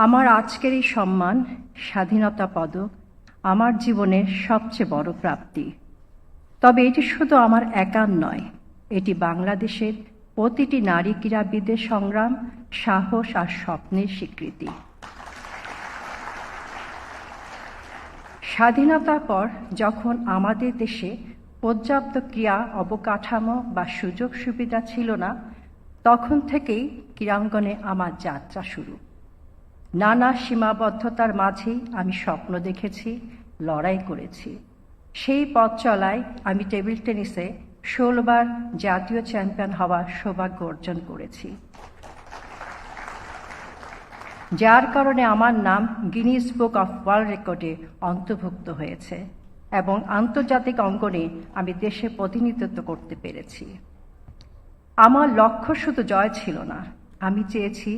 আমার আজকের এই সম্মান, স্বাধীনতা পদক, আমার জীবনের সবচেয়ে বড় প্রাপ্তি। তবে এটি শুধু আমার একার নয়, এটি বাংলাদেশের প্রতিটি নারী ক্রীড়াবিদের সংগ্রাম, সাহস আর স্বপ্নের স্বীকৃতি। স্বাধীনতার পর যখন আমাদের দেশে পর্যাপ্ত ক্রীড়া অবকাঠামো বা সুযোগ সুবিধা ছিল না, তখন থেকেই ক্রীড়াঙ্গনে আমার যাত্রা শুরু। নানা সীমাবদ্ধতার মাঝেই আমি স্বপ্ন দেখেছি, লড়াই করেছি। সেই পথ চলায় আমি টেবিল টেনিসে 16 বার জাতীয় চ্যাম্পিয়ন হওয়ার সৌভাগ্য অর্জন করেছি, যার কারণে আমার নাম গিনিস বুক অফ ওয়ার্ল্ড রেকর্ডে অন্তর্ভুক্ত হয়েছে এবং আন্তর্জাতিক অঙ্গনে আমি দেশে প্রতিনিধিত্ব করতে পেরেছি। আমার লক্ষ্য শুধু জয় ছিল না, আমি চেয়েছি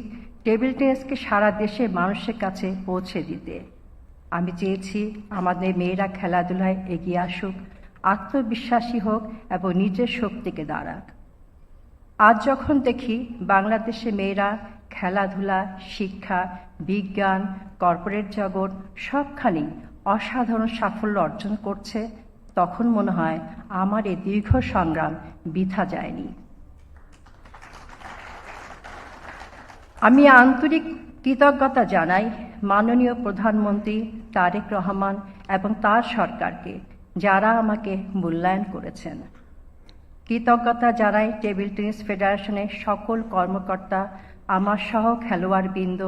টেবিল টেনিসকে সারা দেশের মানুষের কাছে পৌঁছে দিতে। আমি চেয়েছি আমাদের মেয়েরা খেলাধুলায় এগিয়ে আসুক, আত্মবিশ্বাসী হোক এবং নিজের শক্তিকে দাঁড়াক। আজ যখন দেখি বাংলাদেশে মেয়েরা খেলাধুলা, শিক্ষা, বিজ্ঞান, কর্পোরেট জগৎ সবখানেই অসাধারণ সাফল্য অর্জন করছে, তখন মনে হয় আমার এই দীর্ঘ সংগ্রাম বৃথা যায়নি। আমি আন্তরিক কৃতজ্ঞতা জানাই মাননীয় প্রধানমন্ত্রী তারেক রহমান এবং তার সরকারকে, যারা আমাকে মূল্যায়ন করেছেন। কৃতজ্ঞতা জানাই টেবিল টেনিস ফেডারেশনের সকল কর্মকর্তা, আমার সহ খেলোয়াড়বৃন্দ,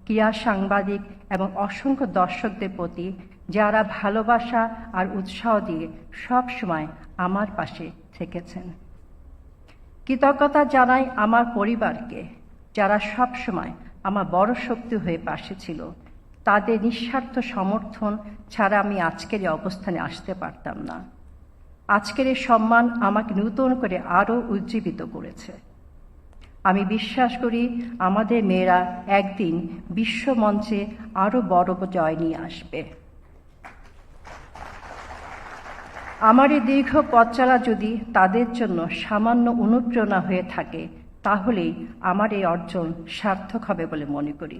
ক্রীড়া সাংবাদিক এবং অসংখ্য দর্শকদের প্রতি, যারা ভালোবাসা আর উৎসাহ দিয়ে সবসময় আমার পাশে থেকেছেন। কৃতজ্ঞতা জানাই আমার পরিবারকে, যারা সবসময় আমার বড় শক্তি হয়ে পাশে ছিল। তাদের নিঃস্বার্থ সমর্থন ছাড়া আমি আজকের এই অবস্থানে আসতে পারতাম না। আজকের এই সম্মান আমাকে নতুন করে আরও উজ্জীবিত করেছে। আমি বিশ্বাস করি আমাদের মেয়েরা একদিন বিশ্ব মঞ্চে আরও বড় জয় নিয়ে আসবে। আমার এই দীর্ঘ পথ চলা যদি তাদের জন্য সামান্য অনুপ্রেরণা হয়ে থাকে, তাহলেই আমার এই অর্জন সার্থক হবে বলে মনে করি।